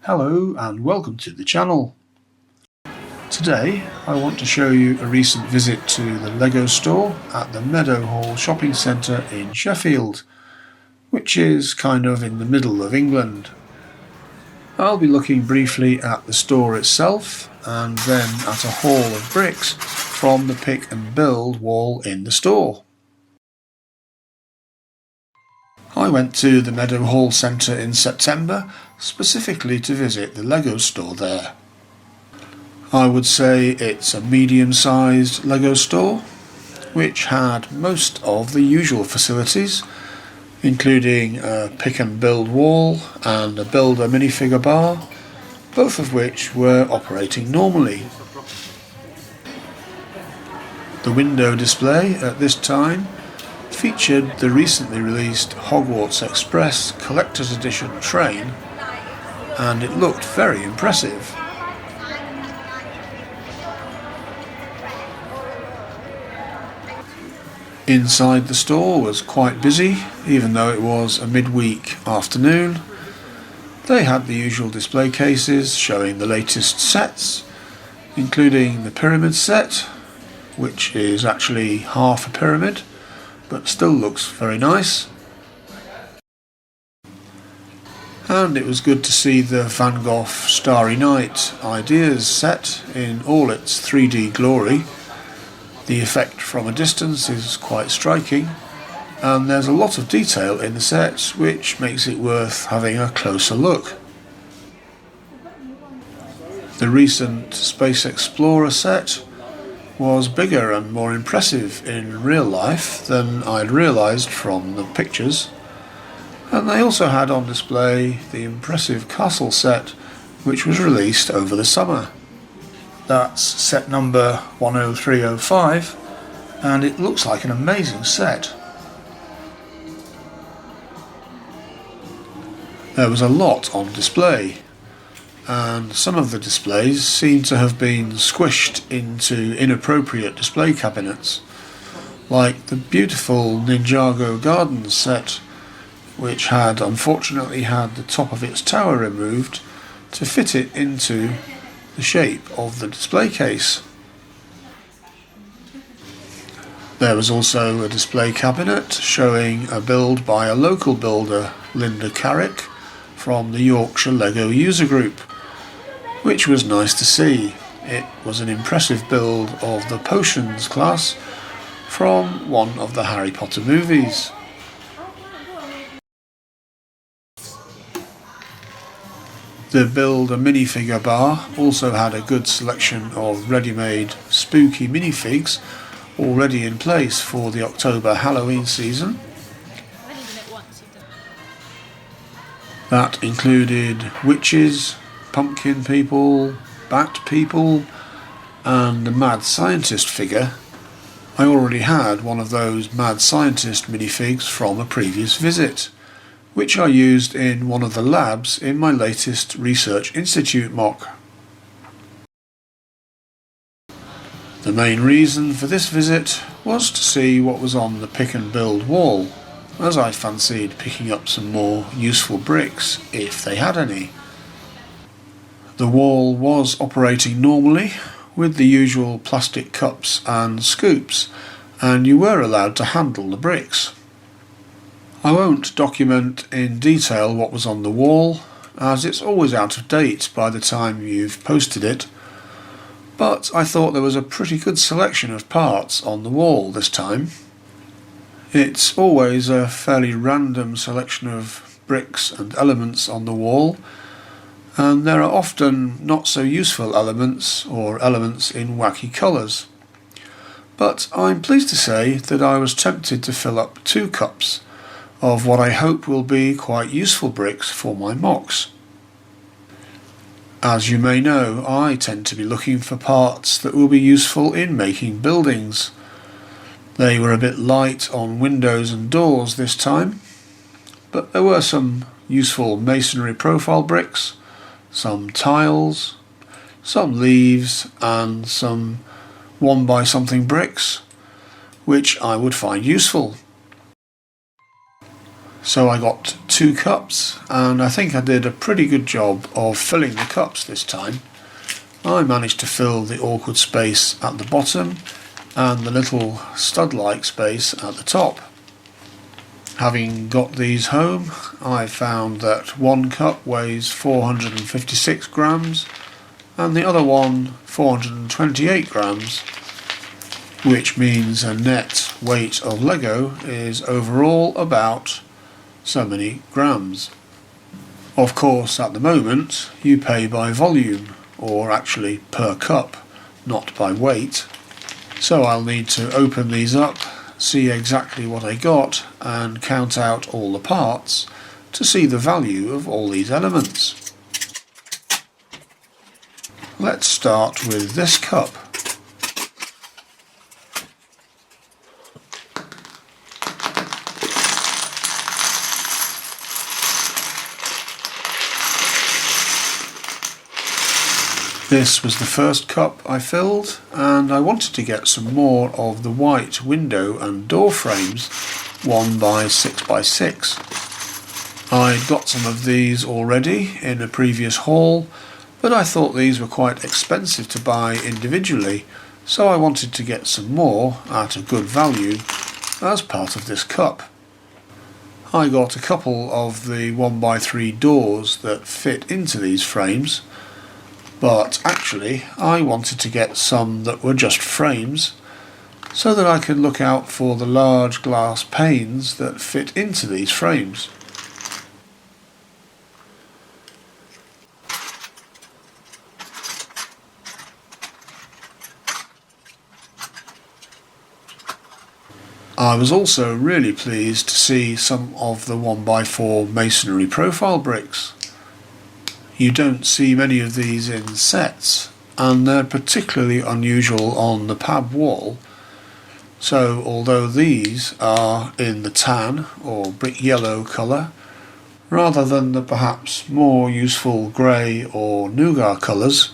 Hello and welcome to the channel. Today I want to show you a recent visit to the LEGO store at the Meadowhall shopping centre in Sheffield, which is kind of in the middle of England. I'll be looking briefly at the store itself and then at a haul of bricks from the pick and build wall in the store. I went to the Meadowhall Centre in September specifically to visit the LEGO store there. I would say it's a medium-sized LEGO store, which had most of the usual facilities, including a pick and build wall and a builder minifigure bar, both of which were operating normally. The window display at this time featured the recently released Hogwarts Express Collector's Edition train, and it looked very impressive. Inside the store was quite busy, even though it was a midweek afternoon. They had the usual display cases showing the latest sets, including the pyramid set, which is actually half a pyramid, but still looks very nice. And it was good to see the Van Gogh Starry Night Ideas set in all its 3D glory. The effect from a distance is quite striking, and there's a lot of detail in the set which makes it worth having a closer look. The recent Space Explorer set was bigger and more impressive in real life than I'd realised from the pictures, and they also had on display the impressive castle set which was released over the summer. That's set number 10305, and it looks like an amazing set. There was a lot on display, and some of the displays seem to have been squished into inappropriate display cabinets, like the beautiful Ninjago Gardens set, which had unfortunately had the top of its tower removed to fit it into the shape of the display case. There was also a display cabinet showing a build by a local builder, Linda Carrick, from the Yorkshire LEGO user group, which was nice to see. It was an impressive build of the Potions class from one of the Harry Potter movies. The Build a Minifigure bar also had a good selection of ready-made spooky minifigs already in place for the October Halloween season. That included witches, pumpkin people, bat people, and the mad scientist figure. I already had one of those mad scientist minifigs from a previous visit, which I used in one of the labs in my latest Research Institute mock. The main reason for this visit was to see what was on the pick and build wall, as I fancied picking up some more useful bricks if they had any. The wall was operating normally with the usual plastic cups and scoops, and you were allowed to handle the bricks. I won't document in detail what was on the wall, as it's always out of date by the time you've posted it, but I thought there was a pretty good selection of parts on the wall this time. It's always a fairly random selection of bricks and elements on the wall, and there are often not so useful elements or elements in wacky colours. But I'm pleased to say that I was tempted to fill up 2 cups of what I hope will be quite useful bricks for my mocks. As you may know, I tend to be looking for parts that will be useful in making buildings. They were a bit light on windows and doors this time, but there were some useful masonry profile bricks, some tiles, some leaves, and some 1 by something bricks, which I would find useful. So I got 2 cups, and I think I did a pretty good job of filling the cups this time. I managed to fill the awkward space at the bottom and the little stud-like space at the top. Having got these home, I found that one cup weighs 456 grams and the other one 428 grams, which means a net weight of Lego is overall about so many grams. Of course, at the moment you pay by volume, or actually per cup, not by weight. So I'll need to open these up, see exactly what I got, and count out all the parts to see the value of all these elements. Let's start with this cup. This was the first cup I filled, and I wanted to get some more of the white window and door frames 1x6x6. I'd got some of these already in a previous haul, but I thought these were quite expensive to buy individually, so I wanted to get some more at a good value as part of this cup. I got a couple of the 1x3 doors that fit into these frames, but actually I wanted to get some that were just frames so that I could look out for the large glass panes that fit into these frames. I was also really pleased to see some of the 1x4 masonry profile bricks. You don't see many of these in sets, and they're particularly unusual on the PAB wall. So although these are in the tan or brick yellow colour, rather than the perhaps more useful grey or nougat colours,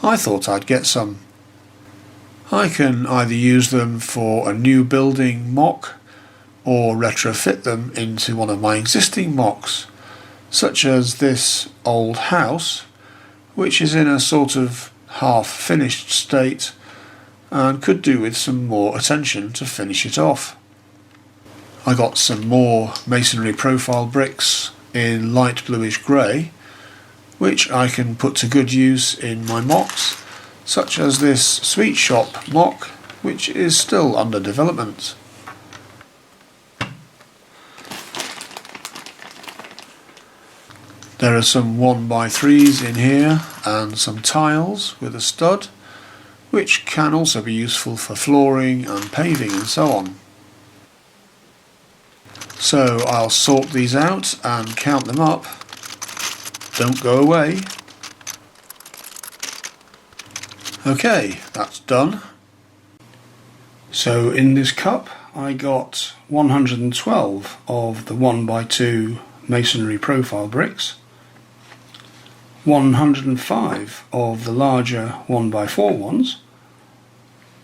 I thought I'd get some. I can either use them for a new building mock or retrofit them into one of my existing mocks, such as this old house, which is in a sort of half-finished state and could do with some more attention to finish it off. I got some more masonry profile bricks in light bluish grey, which I can put to good use in my mocks, such as this sweet shop mock, which is still under development. There are some 1x3s in here and some tiles with a stud, which can also be useful for flooring and paving and so on. So I'll sort these out and count them up. Don't go away. Okay, that's done. So in this cup I got 112 of the 1x2 masonry profile bricks, 105 of the larger 1x4 ones,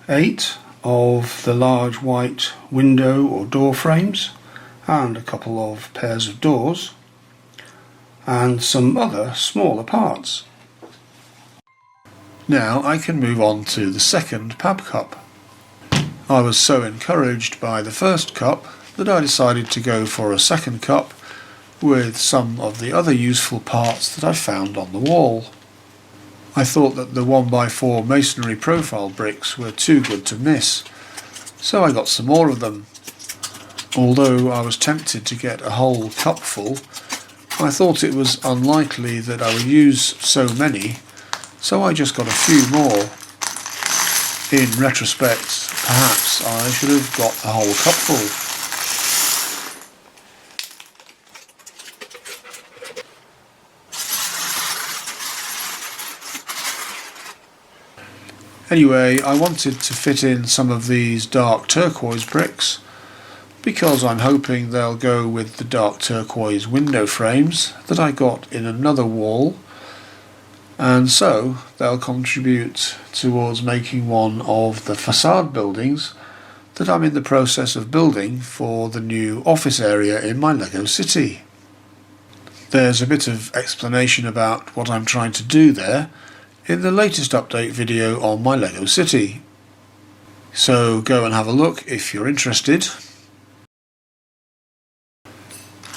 8 of the large white window or door frames and a couple of pairs of doors, and some other smaller parts. Now I can move on to the second PAB Cup. I was so encouraged by the first cup that I decided to go for a second cup with some of the other useful parts that I found on the wall. I thought that the 1x4 masonry profile bricks were too good to miss, so I got some more of them. Although I was tempted to get a whole cup full, I thought it was unlikely that I would use so many, so I just got a few more. In retrospect, perhaps I should have got the whole cup full. Anyway, I wanted to fit in some of these dark turquoise bricks because I'm hoping they'll go with the dark turquoise window frames that I got in another wall, and so they'll contribute towards making one of the facade buildings that I'm in the process of building for the new office area in my LEGO city. There's a bit of explanation about what I'm trying to do there in the latest update video on my LEGO city. So go and have a look if you're interested.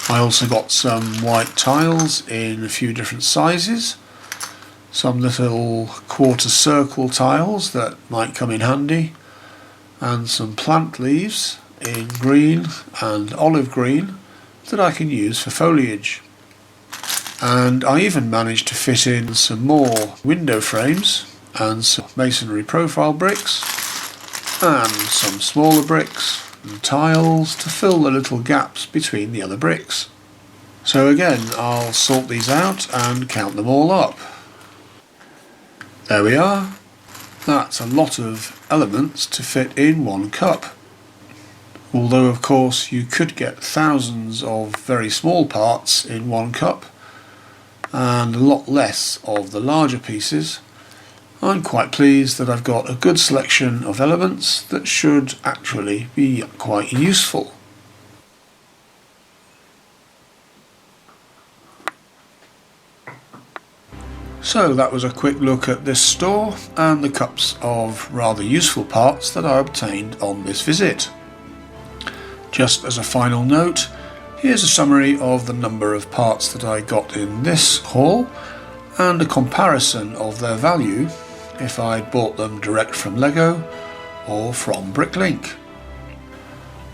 I also got some white tiles in a few different sizes, some little quarter circle tiles that might come in handy, and some plant leaves in green and olive green that I can use for foliage. And I even managed to fit in some more window frames and some masonry profile bricks and some smaller bricks and tiles to fill the little gaps between the other bricks. So again, I'll sort these out and count them all up. There we are. That's a lot of elements to fit in one cup. Although of course you could get thousands of very small parts in one cup and a lot less of the larger pieces, I'm quite pleased that I've got a good selection of elements that should actually be quite useful. So that was a quick look at this store and the cups of rather useful parts that I obtained on this visit. Just as a final note, here's a summary of the number of parts that I got in this haul and a comparison of their value if I bought them direct from LEGO or from Bricklink.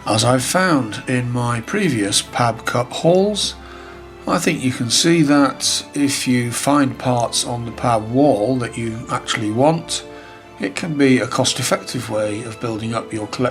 As I've found in my previous PAB Cup hauls, I think you can see that if you find parts on the PAB wall that you actually want, it can be a cost-effective way of building up your collection.